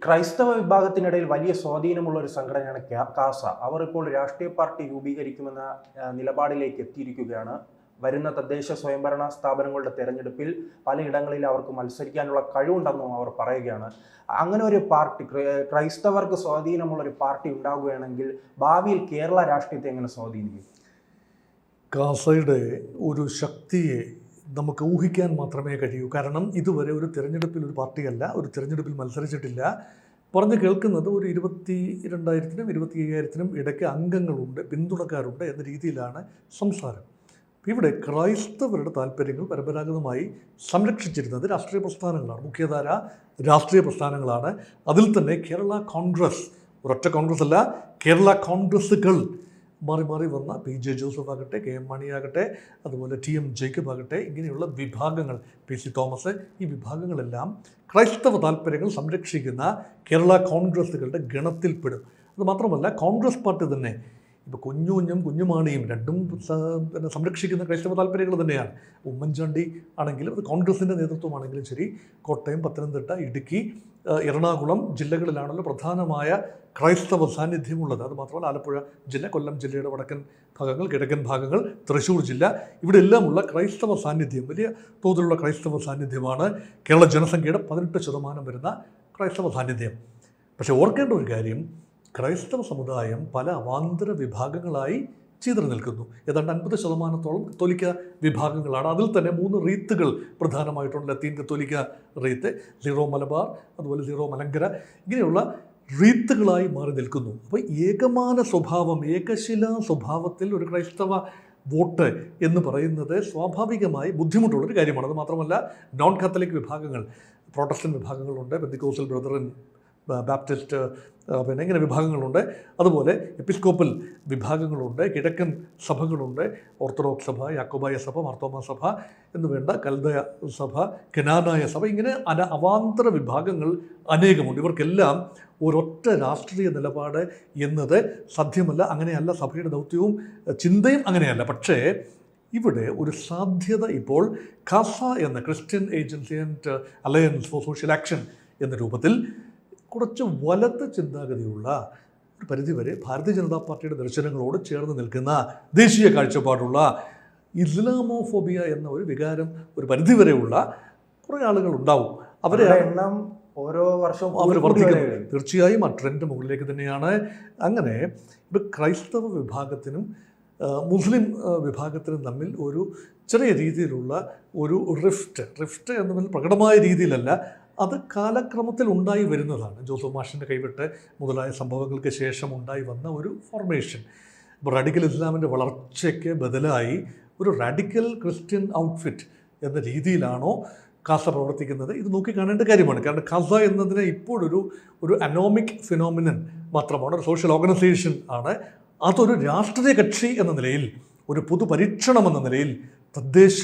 ക്രൈസ്തവ വിഭാഗത്തിനിടയിൽ വലിയ സ്വാധീനമുള്ള ഒരു സംഘടനയാണ് കാസ. അവർ ഇപ്പോൾ രാഷ്ട്രീയ പാർട്ടി രൂപീകരിക്കുമെന്ന നിലപാടിലേക്ക് എത്തിയിരിക്കുകയാണ്. വരുന്ന തദ്ദേശ സ്വയംഭരണ സ്ഥാപനങ്ങളുടെ തെരഞ്ഞെടുപ്പിൽ പലയിടങ്ങളിൽ അവർക്ക് മത്സരിക്കാനുള്ള കഴിവുണ്ടെന്നും അവർ പറയുകയാണ്. അങ്ങനെ ഒരു പാർട്ടി, ക്രൈസ്തവർക്ക് സ്വാധീനമുള്ള ഒരു പാർട്ടി ഉണ്ടാവുകയാണെങ്കിൽ ഭാവിയിൽ കേരള രാഷ്ട്രീയത്തെ എങ്ങനെ സ്വാധീനിക്കും? കാസയുടെ ഒരു ശക്തിയെ നമുക്ക് ഊഹിക്കാൻ മാത്രമേ കഴിയൂ. കാരണം ഇതുവരെ ഒരു തിരഞ്ഞെടുപ്പിൽ ഒരു പാർട്ടിയല്ല, ഒരു തിരഞ്ഞെടുപ്പിൽ മത്സരിച്ചിട്ടില്ല. പറഞ്ഞു കേൾക്കുന്നത് ഒരു 22,000-നും 25,000-നും ഇടയ്ക്ക് അംഗങ്ങളുണ്ട്, പിന്തുണക്കാരുണ്ട് എന്ന രീതിയിലാണ് സംസാരം. ഇവിടെ ക്രൈസ്തവരുടെ താല്പര്യങ്ങൾ പരമ്പരാഗതമായി സംരക്ഷിച്ചിരുന്നത് രാഷ്ട്രീയ പ്രസ്ഥാനങ്ങളാണ്, മുഖ്യധാര രാഷ്ട്രീയ പ്രസ്ഥാനങ്ങളാണ്. അതിൽ തന്നെ കേരള കോൺഗ്രസ്, ഒരൊറ്റ കോൺഗ്രസ് അല്ല, കേരള കോൺഗ്രസ്സുകൾ മാറി മാറി വന്ന PJ ജോസഫ് ആകട്ടെ, KM മാണി ആകട്ടെ, അതുപോലെ TM ജേക്കബ് ആകട്ടെ, ഇങ്ങനെയുള്ള വിഭാഗങ്ങൾ, PC തോമസ്, ഈ വിഭാഗങ്ങളെല്ലാം ക്രൈസ്തവ താല്പര്യങ്ങൾ സംരക്ഷിക്കുന്ന കേരള കോൺഗ്രസ്സുകളുടെ ഗണത്തിൽപ്പെടും. അതുമാത്രമല്ല, കോൺഗ്രസ് പാർട്ടി തന്നെ ഇപ്പോൾ കുഞ്ഞുമാണിയും രണ്ടും പിന്നെ സംരക്ഷിക്കുന്ന ക്രൈസ്തവ താല്പര്യങ്ങൾ തന്നെയാണ്. ഉമ്മൻചാണ്ടി ആണെങ്കിലും അത് കോൺഗ്രസിൻ്റെ നേതൃത്വമാണെങ്കിലും ശരി, കോട്ടയം, പത്തനംതിട്ട, ഇടുക്കി, എറണാകുളം ജില്ലകളിലാണല്ലോ പ്രധാനമായ ക്രൈസ്തവ സാന്നിധ്യമുള്ളത്. അതുമാത്രമല്ല, ആലപ്പുഴ ജില്ല, കൊല്ലം ജില്ലയുടെ വടക്കൻ ഭാഗങ്ങൾ, കിഴക്കൻ ഭാഗങ്ങൾ, തൃശ്ശൂർ ജില്ല, ഇവിടെ എല്ലാമുള്ള ക്രൈസ്തവ സാന്നിധ്യം, വലിയ തോതിലുള്ള ക്രൈസ്തവ സാന്നിധ്യമാണ്. കേരള ജനസംഖ്യയുടെ 18% വരുന്ന ക്രൈസ്തവ സാന്നിധ്യം. പക്ഷേ ഓർക്കേണ്ട ഒരു കാര്യം, ക്രൈസ്തവ സമുദായം പല അവാന്തര വിഭാഗങ്ങളായി ചിതറി നിൽക്കുന്നു. ഏതാണ്ട് 50%-ഓളം കത്തോലിക്ക വിഭാഗങ്ങളാണ്. അതിൽ തന്നെ 3 റീത്തുകൾ പ്രധാനമായിട്ടുണ്ട്. ലത്തീൻ കത്തോലിക്ക റീത്ത്, സീറോ മലബാർ, അതുപോലെ സീറോ മലങ്കര, ഇങ്ങനെയുള്ള റീത്തുകളായി മാറി നിൽക്കുന്നു. അപ്പോൾ ഏകമാന സ്വഭാവം, ഏകശിലാ സ്വഭാവത്തിൽ ഒരു ക്രൈസ്തവ വോട്ട് എന്ന് പറയുന്നത് സ്വാഭാവികമായി ബുദ്ധിമുട്ടുള്ളൊരു കാര്യമാണ്. അത് മാത്രമല്ല, നോൺ കാത്തലിക് വിഭാഗങ്ങൾ, പ്രൊട്ടസ്റ്റന്റ് വിഭാഗങ്ങളുണ്ട്, പെന്തിക്കോസ്റ്റൽ ബ്രദറൻ, ബാപ്റ്റിസ്റ്റ്, പിന്നെ ഇങ്ങനെ വിഭാഗങ്ങളുണ്ട്. അതുപോലെ എപ്പിസ്കോപ്പൽ വിഭാഗങ്ങളുണ്ട്, കിഴക്കൻ സഭകളുണ്ട്, ഓർത്തഡോക്സ് സഭ, യാക്കോബായ സഭ, മാർത്തോമാ സഭ എന്ന് വേണ്ട, കൽദയ സഭ, കനാനായ സഭ, ഇങ്ങനെ അവാന്തര വിഭാഗങ്ങൾ അനേകമുണ്ട്. ഇവർക്കെല്ലാം ഒരൊറ്റ രാഷ്ട്രീയ നിലപാട് എന്നത് സാധ്യമല്ല. അങ്ങനെയല്ല സഭയുടെ ദൗത്യവും ചിന്തയും അങ്ങനെയല്ല. പക്ഷേ ഇവിടെ ഒരു സാധ്യത ഇപ്പോൾ കാസ എന്ന Christian agency and alliance for social action എന്ന രൂപത്തിൽ കുറച്ച് വലത്ത് ചിന്താഗതിയുള്ള, ഒരു പരിധിവരെ ഭാരതീയ ജനതാ പാർട്ടിയുടെ ദർശനങ്ങളോട് ചേർന്ന് നിൽക്കുന്ന, ദേശീയ കാഴ്ചപ്പാടുള്ള, ഇസ്ലാമോഫോബിയ എന്ന ഒരു വികാരം ഒരു പരിധിവരെയുള്ള കുറേ ആളുകൾ ഉണ്ടാവും. അവരെ എണ്ണം ഓരോ വർഷവും അവർ വർദ്ധിക്കുന്നത് തീർച്ചയായും ആ ട്രെൻഡ് മുകളിലേക്ക് തന്നെയാണ്. അങ്ങനെ ഇപ്പോൾ ക്രൈസ്തവ വിഭാഗത്തിനും മുസ്ലിം വിഭാഗത്തിനും തമ്മിൽ ഒരു ചെറിയ രീതിയിലുള്ള ഒരു റിഫ്റ്റ് എന്ന പ്രകടമായ രീതിയിലല്ല, അത് കാലക്രമത്തിൽ ഉണ്ടായി വരുന്നതാണ്. ജോസഫ് മാഷിൻ്റെ കൈവിട്ട് മുതലായ സംഭവങ്ങൾക്ക് ശേഷം ഉണ്ടായി വന്ന ഒരു ഫോർമേഷൻ. ഇപ്പോൾ റാഡിക്കൽ ഇസ്ലാമിൻ്റെ വളർച്ചയ്ക്ക് ബദലായി ഒരു റാഡിക്കൽ ക്രിസ്ത്യൻ ഔട്ട്ഫിറ്റ് എന്ന രീതിയിലാണോ കാസ പ്രവർത്തിക്കുന്നത്? ഇത് നോക്കിക്കാണേണ്ട കാര്യമാണ്. കാരണം കാസ എന്നതിന് ഇപ്പോഴൊരു അനോമിക് ഫിനോമിനൻ മാത്രമാണ്, ഒരു സോഷ്യൽ ഓർഗനൈസേഷൻ ആണ്. അതൊരു രാഷ്ട്രീയ കക്ഷി എന്ന നിലയിൽ, ഒരു പൊതുപരീക്ഷണം എന്ന നിലയിൽ തദ്ദേശ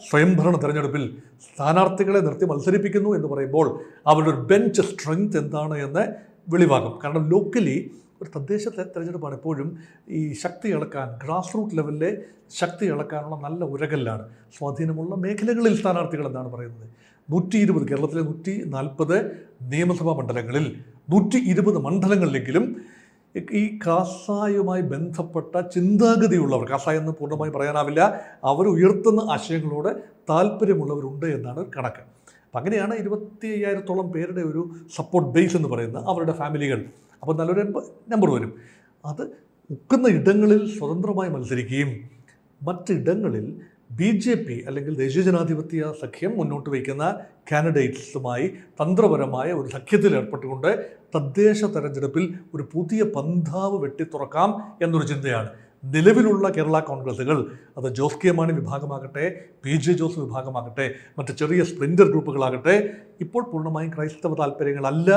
സ്വയംഭരണ തെരഞ്ഞെടുപ്പിൽ സ്ഥാനാർത്ഥികളെ നിർത്തി മത്സരിപ്പിക്കുന്നു എന്ന് പറയുമ്പോൾ അവരുടെ ഒരു ബെഞ്ച് സ്ട്രെങ്ത് എന്താണ് എന്ന് വെളിവാകും. കാരണം ലോക്കലി ഒരു തദ്ദേശ തെരഞ്ഞെടുപ്പാണ് എപ്പോഴും ഈ ശക്തി ഇളക്കാൻ, ഗ്രാസ് റൂട്ട് ലെവലിലെ ശക്തി ഇളക്കാനുള്ള നല്ല ഉരകല്ലാണ്. സ്വാധീനമുള്ള മേഖലകളിൽ സ്ഥാനാർത്ഥികൾ എന്താണ് പറയുന്നത്? 120, കേരളത്തിലെ 140 നിയമസഭാ മണ്ഡലങ്ങളിൽ 120 മണ്ഡലങ്ങളിലെങ്കിലും ഈ കാസായുമായി ബന്ധപ്പെട്ട ചിന്താഗതിയുള്ളവർ, കാസ എന്ന് പൂർണ്ണമായി പറയാനാവില്ല, അവർ ഉയർത്തുന്ന ആശയങ്ങളോട് താല്പര്യമുള്ളവരുണ്ട് എന്നാണ് കണക്ക്. അപ്പം അങ്ങനെയാണ് 25,000-ഓളം പേരുടെ ഒരു സപ്പോർട്ട് ബേസ് എന്ന് പറയുന്നത്, അവരുടെ ഫാമിലികൾ. അപ്പോൾ നല്ലൊരു നമ്പർ വരും. അത് ഒക്കുന്ന ഇടങ്ങളിൽ സ്വതന്ത്രമായി മത്സരിക്കുകയും മറ്റിടങ്ങളിൽ BJP അല്ലെങ്കിൽ ദേശീയ ജനാധിപത്യ സഖ്യം മുന്നോട്ട് വയ്ക്കുന്ന കാൻഡിഡേറ്റ്സുമായി തന്ത്രപരമായ ഒരു സഖ്യത്തിൽ ഏർപ്പെട്ടുകൊണ്ട് തദ്ദേശ തെരഞ്ഞെടുപ്പിൽ ഒരു പുതിയ പന്ഥാവ് വെട്ടിത്തുറക്കാം എന്നൊരു ചിന്തയാണ്. നിലവിലുള്ള കേരള കോൺഗ്രസ്സുകൾ, അത് ജോസ് കെ മാണി വിഭാഗമാകട്ടെ, PJ ജോസഫ് വിഭാഗമാകട്ടെ, മറ്റ് ചെറിയ സ്പ്ലിൻഡർ ഗ്രൂപ്പുകളാകട്ടെ, ഇപ്പോൾ പൂർണ്ണമായും ക്രൈസ്തവ താല്പര്യങ്ങളല്ല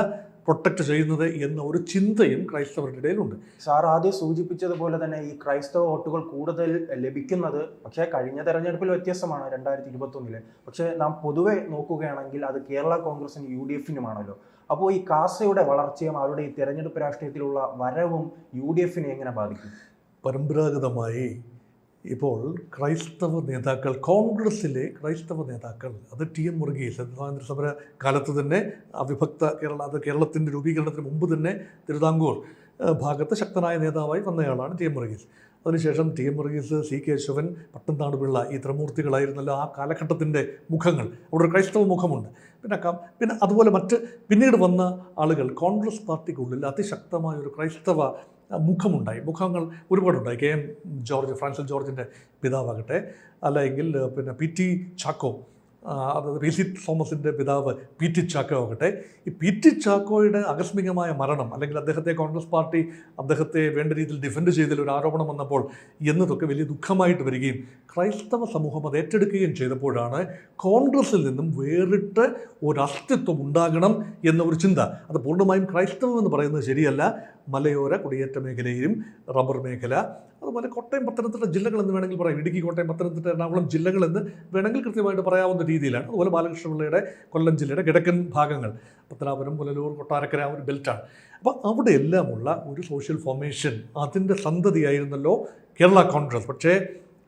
പ്രൊട്ടക്റ്റ് ചെയ്യുന്നത് എന്ന ഒരു ചിന്തയും ക്രൈസ്തവരുടെ ഇടയിലുണ്ട്. സാർ ആദ്യം സൂചിപ്പിച്ചതുപോലെ തന്നെ ഈ ക്രൈസ്തവ വോട്ടുകൾ കൂടുതൽ ലഭിക്കുന്നത് പക്ഷേ കഴിഞ്ഞ തെരഞ്ഞെടുപ്പിൽ വ്യത്യസ്തമാണ് 2021. പക്ഷേ നാം പൊതുവെ നോക്കുകയാണെങ്കിൽ അത് കേരള കോൺഗ്രസിനും UDF-നുമാണല്ലോ. അപ്പോൾ ഈ കാസയുടെ വളർച്ചയും അവരുടെ ഈ തെരഞ്ഞെടുപ്പ് രാഷ്ട്രീയത്തിലുള്ള വരവും UDF-നെ എങ്ങനെ ബാധിക്കും? പരമ്പരാഗതമായി ഇപ്പോൾ ക്രൈസ്തവ നേതാക്കൾ, കോൺഗ്രസ്സിലെ ക്രൈസ്തവ നേതാക്കൾ, അത് ടി.എം. വർഗീസ് സ്വാതന്ത്ര്യ സമര കാലത്ത് തന്നെ അവിഭക്ത കേരളത്തിൻ്റെ രൂപീകരണത്തിന് മുമ്പ് തന്നെ തിരുവിതാംകൂർ ഭാഗത്ത് ശക്തനായ നേതാവായി വന്നയാളാണ് ടി.എം. വർഗീസ്. അതിനുശേഷം ടി.എം. വർഗീസ്, സി കേശവൻ, പട്ടംനാട് പിള്ള, ഈ ത്രിമൂർത്തികളായിരുന്നല്ലോ ആ കാലഘട്ടത്തിൻ്റെ മുഖങ്ങൾ. അവിടെ ഒരു ക്രൈസ്തവ മുഖമുണ്ട്. പിന്നെ അതുപോലെ പിന്നീട് വന്ന ആളുകൾ കോൺഗ്രസ് പാർട്ടിക്കുള്ളിൽ അതിശക്തമായൊരു ക്രൈസ്തവ മുഖങ്ങൾ ഒരുപാടുണ്ടായി. കെ.എം. ജോർജ്, ഫ്രാൻസിൽ ജോർജിൻ്റെ പിതാവാകട്ടെ, അല്ലെങ്കിൽ പി.ടി. ചാക്കോ, അതായത് പി.സി. തോമസിൻ്റെ പിതാവ് പി.ടി. ചാക്കോ ആകട്ടെ. ഈ പി.ടി. ചാക്കോയുടെ ആകസ്മികമായ മരണം, അല്ലെങ്കിൽ അദ്ദേഹത്തെ കോൺഗ്രസ് പാർട്ടി അദ്ദേഹത്തെ വേണ്ട രീതിയിൽ ഡിഫെൻഡ് ചെയ്തതിൽ ഒരു ആരോപണം വന്നപ്പോൾ എന്നതൊക്കെ വലിയ ദുഃഖമായിട്ട് വരികയും ക്രൈസ്തവ സമൂഹം അത് ഏറ്റെടുക്കുകയും ചെയ്തപ്പോഴാണ് കോൺഗ്രസിൽ നിന്നും വേറിട്ട് ഒരു അസ്തിത്വം ഉണ്ടാകണം എന്ന ഒരു ചിന്ത. അത് പൂർണ്ണമായും ക്രൈസ്തവം എന്ന് പറയുന്നത് ശരിയല്ല. മലയോര കുടിയേറ്റ മേഖലയിലും റബ്ബർ മേഖല, അതുപോലെ കോട്ടയം പത്തനംതിട്ട ജില്ലകളെന്ന് വേണമെങ്കിൽ പറയാം. ഇടുക്കി, കോട്ടയം, പത്തനംതിട്ട, എറണാകുളം ജില്ലകളെന്ന് വേണമെങ്കിൽ കൃത്യമായിട്ട് പറയാവുന്ന രീതിയിലാണ്. അതുപോലെ ബാലകൃഷ്ണപിള്ളയുടെ കൊല്ലം ജില്ലയുടെ കിഴക്കൻ ഭാഗങ്ങൾ, പത്തനാപുരം, പുനലൂർ, കൊട്ടാരക്കര, ഒരു ബെൽറ്റാണ്. അപ്പോൾ അവിടെ എല്ലാമുള്ള ഒരു സോഷ്യൽ ഫോർമേഷൻ, അതിൻ്റെ സന്തതിയായിരുന്നല്ലോ കേരള കോൺഗ്രസ്. പക്ഷേ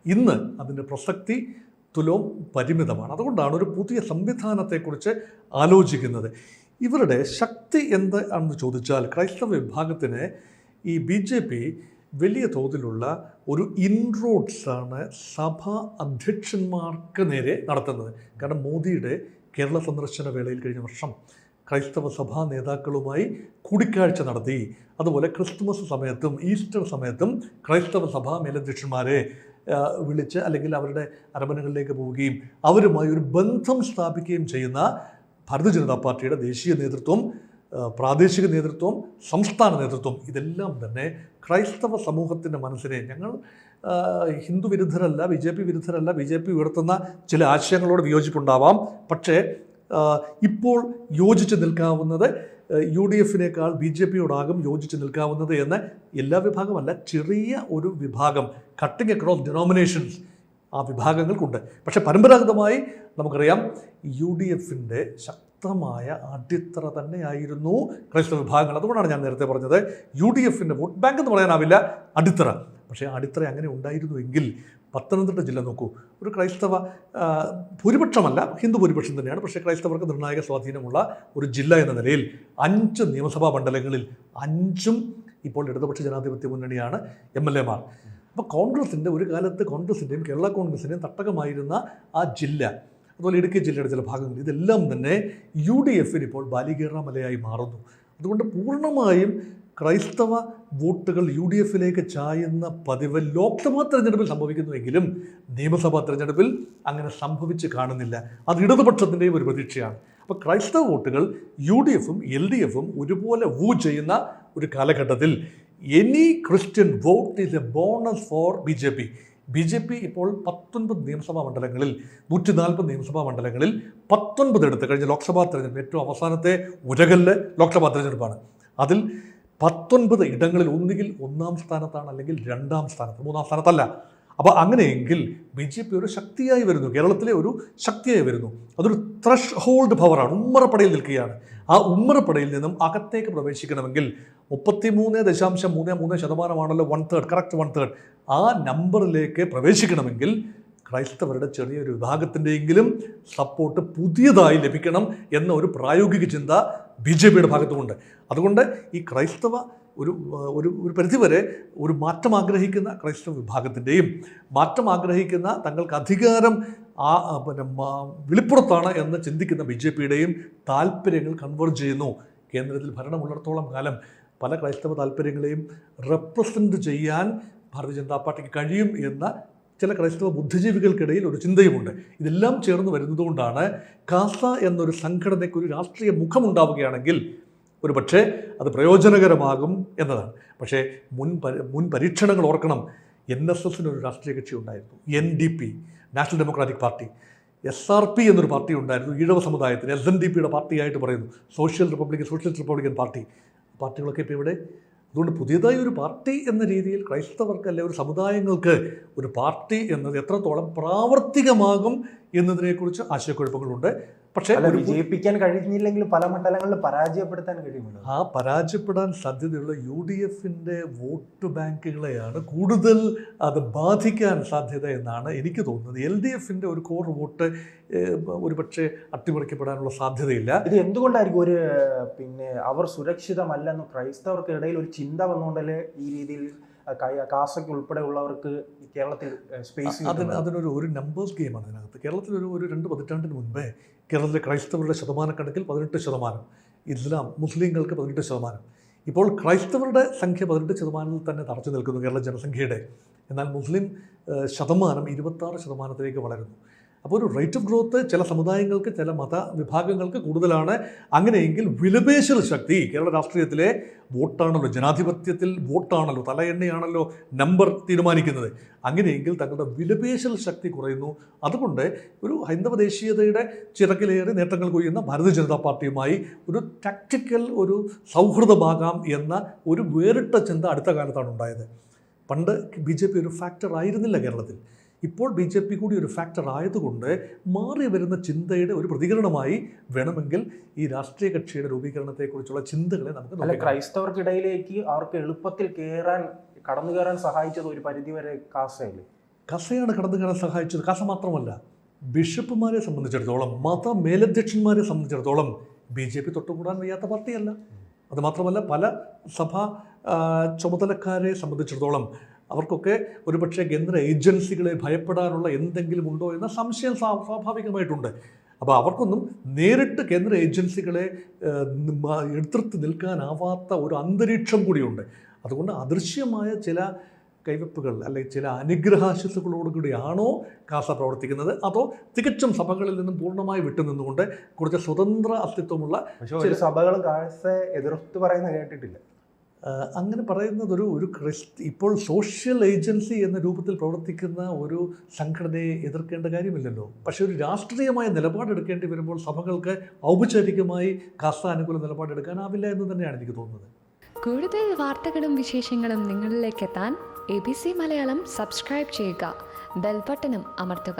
ഇന്ന് അതിൻ്റെ പ്രസക്തി തുലോം പരിമിതമാണ്. അതുകൊണ്ടാണ് ഒരു പുതിയ സംവിധാനത്തെക്കുറിച്ച് ആലോചിക്കുന്നത്. ഇവരുടെ ശക്തി എന്താണെന്ന് ചോദിച്ചാൽ, ക്രൈസ്തവ വിഭാഗത്തിന് ഈ BJP വലിയ തോതിലുള്ള ഒരു ഇൻറോഡ്സാണ് സഭാ അധ്യക്ഷന്മാർക്ക് നേരെ നടത്തുന്നത്. കാരണം മോദിയുടെ കേരള സന്ദർശന വേളയിൽ കഴിഞ്ഞ വർഷം ക്രൈസ്തവ സഭാ നേതാക്കളുമായി കൂടിക്കാഴ്ച നടത്തി. അതുപോലെ ക്രിസ്തുമസ് സമയത്തും ഈസ്റ്റർ സമയത്തും ക്രൈസ്തവ സഭാ മേലധ്യക്ഷന്മാരെ വിളിച്ച്, അല്ലെങ്കിൽ അവരുടെ അരമനകളിലേക്ക് പോവുകയും അവരുമായി ഒരു ബന്ധം സ്ഥാപിക്കുകയും ചെയ്യുന്ന ഭാരതീയ ജനതാ പാർട്ടിയുടെ ദേശീയ നേതൃത്വം, പ്രാദേശിക നേതൃത്വം, സംസ്ഥാന നേതൃത്വം, ഇതെല്ലാം തന്നെ ക്രൈസ്തവ സമൂഹത്തിൻ്റെ മനസ്സിനെ, ഞങ്ങൾ ഹിന്ദു വിരുദ്ധരല്ല, BJP വിരുദ്ധരല്ല, BJP ഉയർത്തുന്ന ചില ആശയങ്ങളോട് വിയോജിപ്പുണ്ടാവാം, പക്ഷേ ഇപ്പോൾ യോജിച്ച് നിൽക്കാവുന്നത് UDFിനേക്കാൾ BJPയോടാകും യോജിച്ച് നിൽക്കാവുന്നത് എന്ന് എല്ലാ വിഭാഗമല്ല, ചെറിയ ഒരു വിഭാഗം, കട്ടിങ് അക്രോസ് ഡിനോമിനേഷൻസ് ആ വിഭാഗങ്ങൾക്കുണ്ട്. പക്ഷേ പരമ്പരാഗതമായി നമുക്കറിയാം UDFിൻ്റെ ശക്തമായ അടിത്തറ തന്നെയായിരുന്നു ക്രൈസ്തവ വിഭാഗങ്ങൾ. അതുകൊണ്ടാണ് ഞാൻ നേരത്തെ പറഞ്ഞത് UDFിൻ്റെ വോട്ട് ബാങ്ക് എന്ന് പറയാനാവില്ല, അടിത്തറ. പക്ഷേ അടിത്തറ അങ്ങനെ ഉണ്ടായിരുന്നുവെങ്കിൽ പത്തനംതിട്ട ജില്ല നോക്കൂ, ഒരു ക്രൈസ്തവ ഭൂരിപക്ഷമല്ല, ഹിന്ദു ഭൂരിപക്ഷം തന്നെയാണ്, പക്ഷേ ക്രൈസ്തവർക്ക് നിർണായക സ്വാധീനമുള്ള ഒരു ജില്ല എന്ന നിലയിൽ 5 നിയമസഭാ മണ്ഡലങ്ങളിൽ 5ഉം ഇപ്പോൾ ഇടതുപക്ഷ ജനാധിപത്യ മുന്നണിയാണ് MLA മാർ. അപ്പോൾ കോൺഗ്രസിൻ്റെ ഒരു കാലത്ത് കോൺഗ്രസിൻ്റെയും കേരള കോൺഗ്രസിൻ്റെയും തട്ടകമായിരുന്ന ആ ജില്ല, അതുപോലെ ഇടുക്കി ജില്ലയുടെ ചില ഭാഗങ്ങൾ, ഇതെല്ലാം തന്നെ UDFിന് ഇപ്പോൾ ബാലികേറ മലയായി മാറുന്നു. അതുകൊണ്ട് പൂർണ്ണമായും ക്രൈസ്തവ വോട്ടുകൾ UDFിലേക്ക് ചായുന്ന പതിവ് ലോക്സഭാ തെരഞ്ഞെടുപ്പിൽ സംഭവിക്കുന്നുവെങ്കിലും നിയമസഭാ തെരഞ്ഞെടുപ്പിൽ അങ്ങനെ സംഭവിച്ച് കാണുന്നില്ല. അത് ഇടതുപക്ഷത്തിൻ്റെയും ഒരു പ്രതീക്ഷയാണ്. അപ്പോൾ ക്രൈസ്തവ വോട്ടുകൾ UDFും LDFും ഒരുപോലെ വൂ ചെയ്യുന്ന ഒരു കാലഘട്ടത്തിൽ any Christian vote is a bonus for BJP ഇപ്പോൾ 19 നിയമസഭാ മണ്ഡലങ്ങളിൽ, 140 നിയമസഭാ മണ്ഡലങ്ങളിൽ 19 എടുത്ത് കഴിഞ്ഞ ലോക്സഭാ തെരഞ്ഞെടുപ്പ്, ഏറ്റവും അവസാനത്തെ ഉരകല്ല് ലോക്സഭാ തെരഞ്ഞെടുപ്പാണ്. അതിൽ 19 ഇടങ്ങളിൽ ഒന്നുകിൽ 1ാം സ്ഥാനത്താണ്, അല്ലെങ്കിൽ 2ാം സ്ഥാനത്ത്, 3ാം സ്ഥാനത്തല്ല. അപ്പോൾ അങ്ങനെയെങ്കിൽ BJP ഒരു ശക്തിയായി വരുന്നു, കേരളത്തിലെ ഒരു ശക്തിയായി വരുന്നു. അതൊരു ത്രഷ് ഹോൾഡ് പവറാണ്, ഉമ്മറപ്പടയിൽ നിൽക്കുകയാണ്. ആ ഉമ്മറപ്പടയിൽ നിന്നും അകത്തേക്ക് പ്രവേശിക്കണമെങ്കിൽ 33.33% 1/3, കറക്റ്റ് 1/3, ആ നമ്പറിലേക്ക് പ്രവേശിക്കണമെങ്കിൽ ക്രൈസ്തവരുടെ ചെറിയൊരു വിഭാഗത്തിൻ്റെയെങ്കിലും സപ്പോർട്ട് പുതിയതായി ലഭിക്കണം എന്ന ഒരു പ്രായോഗിക ചിന്ത BJPയുടെ ഭാഗത്തുമുണ്ട്. അതുകൊണ്ട് ഈ ക്രൈസ്തവ ഒരു പരിധിവരെ ഒരു മാറ്റം ആഗ്രഹിക്കുന്ന ക്രൈസ്തവ വിഭാഗത്തിൻ്റെയും, മാറ്റം ആഗ്രഹിക്കുന്ന, തങ്ങൾക്ക് അധികാരം വെളിപ്പുറത്താണ് എന്ന് ചിന്തിക്കുന്ന BJPയുടെയും താല്പര്യങ്ങൾ കൺവേർജ് ചെയ്യുന്നു. കേന്ദ്രത്തിൽ ഭരണമുള്ളിടത്തോളം കാലം പല ക്രൈസ്തവ താല്പര്യങ്ങളെയും റെപ്രസെൻ്റ് ചെയ്യാൻ ഭാരതീയ ജനതാ പാർട്ടിക്ക് കഴിയും എന്ന ചില ക്രൈസ്തവ ബുദ്ധിജീവികൾക്കിടയിൽ ഒരു ചിന്തയുമുണ്ട്. ഇതെല്ലാം ചേർന്ന് വരുന്നതുകൊണ്ടാണ് കാസ എന്നൊരു സംഘടനയ്ക്ക് ഒരു രാഷ്ട്രീയ മുഖമുണ്ടാവുകയാണെങ്കിൽ ഒരു പക്ഷേ അത് പ്രയോജനകരമാകും എന്നതാണ്. പക്ഷേ മുൻ പരീക്ഷണങ്ങൾ ഓർക്കണം. NSSനൊരു രാഷ്ട്രീയ കക്ഷി ഉണ്ടായിരുന്നു, NDP, national democratic party. SRP എന്നൊരു പാർട്ടി ഉണ്ടായിരുന്നു ഈഴവ സമുദായത്തിന്, SNDPയുടെ പാർട്ടിയായിട്ട് പറയുന്നു, സോഷ്യലിസ്റ്റ് റിപ്പബ്ലിക്കൻ പാർട്ടി. പാർട്ടികളൊക്കെ ഇപ്പോൾ ഇവിടെ. അതുകൊണ്ട് പുതിയതായി ഒരു പാർട്ടി എന്ന രീതിയിൽ ക്രൈസ്തവർക്ക്, അല്ലെ ഒരു സമുദായങ്ങൾക്ക് ഒരു പാർട്ടി എന്നത് എത്രത്തോളം പ്രാവർത്തികമാകും എന്നതിനെക്കുറിച്ച് ആശയക്കുഴപ്പങ്ങളുണ്ട്. പക്ഷേ വിജയിപ്പിക്കാൻ കഴിഞ്ഞില്ലെങ്കിലും പല മണ്ഡലങ്ങളിലും പരാജയപ്പെടുത്താൻ കഴിയുമല്ലോ. ആ പരാജയപ്പെടാൻ സാധ്യതയുള്ള UDFന്റെ വോട്ട് ബാങ്കുകളെയാണ് കൂടുതൽ അത് ബാധിക്കാൻ സാധ്യത എന്നാണ് എനിക്ക് തോന്നുന്നത്. LDFന്റെ ഒരു കോർ വോട്ട് ഒരുപക്ഷെ അട്ടിമറിക്കപ്പെടാനുള്ള സാധ്യതയില്ല. ഇത് എന്തുകൊണ്ടായിരിക്കും അവർ സുരക്ഷിതമല്ലെന്ന് ക്രൈസ്തവർക്കിടയിൽ ഒരു ചിന്ത വന്നുകൊണ്ടല്ലേ ഈ രീതിയിൽ കാസയ്ക്ക് ഉൾപ്പെടെയുള്ളവർക്ക് കേരളത്തിൽ സ്പേസ്? അതിനൊരു നമ്പേഴ്സ് ഗെയിമാണ് അതിനകത്ത്. കേരളത്തിൽ ഒരു 2 പതിറ്റാണ്ടിന് മുൻപേ കേരളത്തിലെ ക്രൈസ്തവരുടെ ശതമാനക്കണക്കിൽ 18%, ഇസ്ലാം മുസ്ലിങ്ങൾക്ക് 18%. ഇപ്പോൾ ക്രൈസ്തവരുടെ സംഖ്യ 18% തന്നെ തറച്ചു നിൽക്കുന്നു കേരള ജനസംഖ്യയുടെ. എന്നാൽ മുസ്ലിം ശതമാനം 26% വളരുന്നു. അപ്പോൾ ഒരു റേറ്റ് ഓഫ് ഗ്രോത്ത് ചില സമുദായങ്ങൾക്ക്, ചില മതവിഭാഗങ്ങൾക്ക് കൂടുതലാണ്. അങ്ങനെയെങ്കിൽ വിലപേശൽ ശക്തി കേരള രാഷ്ട്രീയത്തിലെ വോട്ടാണല്ലോ, ജനാധിപത്യത്തിൽ വോട്ടാണല്ലോ, തലയെണ്ണയാണല്ലോ നമ്പർ തീരുമാനിക്കുന്നത്. അങ്ങനെയെങ്കിൽ തങ്ങളുടെ വിലപേശൽ ശക്തി കുറയുന്നു. അതുകൊണ്ട് ഒരു ഹൈന്ദവ ദേശീയതയുടെ ചിറകിലേറെ നേട്ടങ്ങൾ കൊയ്യുന്ന ഭാരതീയ ജനതാ പാർട്ടിയുമായി ഒരു ടാക്റ്റിക്കൽ ഒരു സൗഹൃദമാകാം എന്ന ഒരു വേറിട്ട ചിന്ത അടുത്ത കാലത്താണ് ഉണ്ടായത്. പണ്ട് BJP ഒരു ഫാക്ടർ ആയിരുന്നില്ല കേരളത്തിൽ. ഇപ്പോൾ BJP കൂടി ഒരു ഫാക്ടർ ആയതുകൊണ്ട് മാറി വരുന്ന ചിന്തയുടെ ഒരു പ്രതികരണമായി വേണമെങ്കിൽ ഈ രാഷ്ട്രീയ കക്ഷിയുടെ രൂപീകരണത്തെക്കുറിച്ചുള്ള ചിന്തകളെ നമുക്ക് ക്രൈസ്തവർക്കിടയിലേക്ക് അവർക്ക് എളുപ്പത്തിൽ കടന്നു കയറാൻ സഹായിച്ചത് ഒരു പരിധിവരെ കാസയാണ് കടന്നു കയറാൻ സഹായിച്ചത്. കാസ മാത്രമല്ല, ബിഷപ്പുമാരെ സംബന്ധിച്ചിടത്തോളം, മേലധ്യക്ഷന്മാരെ സംബന്ധിച്ചിടത്തോളം BJP തൊട്ടുകൂടാൻ വയ്യാത്ത പാർട്ടിയല്ല. അതുമാത്രമല്ല, പല സഭാ ചുമതലക്കാരെ സംബന്ധിച്ചിടത്തോളം അവർക്കൊക്കെ ഒരുപക്ഷെ കേന്ദ്ര ഏജൻസികളെ ഭയപ്പെടാനുള്ള എന്തെങ്കിലും ഉണ്ടോ എന്ന സംശയം സ്വാഭാവികമായിട്ടുണ്ട്. അപ്പോൾ അവർക്കൊന്നും നേരിട്ട് കേന്ദ്ര ഏജൻസികളെ എതിർത്ത് നിൽക്കാനാവാത്ത ഒരു അന്തരീക്ഷം കൂടിയുണ്ട്. അതുകൊണ്ട് അദൃശ്യമായ ചില കൈവെപ്പുകൾ അല്ലെങ്കിൽ ചില അനുഗ്രഹാശിസുകളോടുകൂടിയാണോ കാസ പ്രവർത്തിക്കുന്നത്, അതോ തികച്ചും സഭകളിൽ നിന്നും പൂർണ്ണമായി വിട്ടുനിന്നുകൊണ്ട് കുറച്ച് സ്വതന്ത്ര അസ്തിത്വമുള്ള ചില സഭകളും കാസയെ എതിർത്ത് പറയുന്നത് കേട്ടിട്ടില്ല? അങ്ങനെ പറയുന്നത് ഇപ്പോൾ സോഷ്യൽ ഏജൻസി എന്ന രൂപത്തിൽ പ്രവർത്തിക്കുന്ന ഒരു സംഘടനയെ എതിർക്കേണ്ട കാര്യമില്ലല്ലോ. പക്ഷെ ഒരു രാഷ്ട്രീയമായ നിലപാടെടുക്കേണ്ടി വരുമ്പോൾ സഭകൾക്ക് ഔപചാരികമായി കാസ അനുകൂല നിലപാടെടുക്കാനാവില്ല എന്ന് തന്നെയാണ് എനിക്ക് തോന്നുന്നത്. കൂടുതൽ വാർത്തകളും വിശേഷങ്ങളും നിങ്ങളിലേക്ക് എത്താൻ ABC മലയാളം സബ്സ്ക്രൈബ് ചെയ്യുക, ബെൽ ബട്ടണും അമർത്തുക.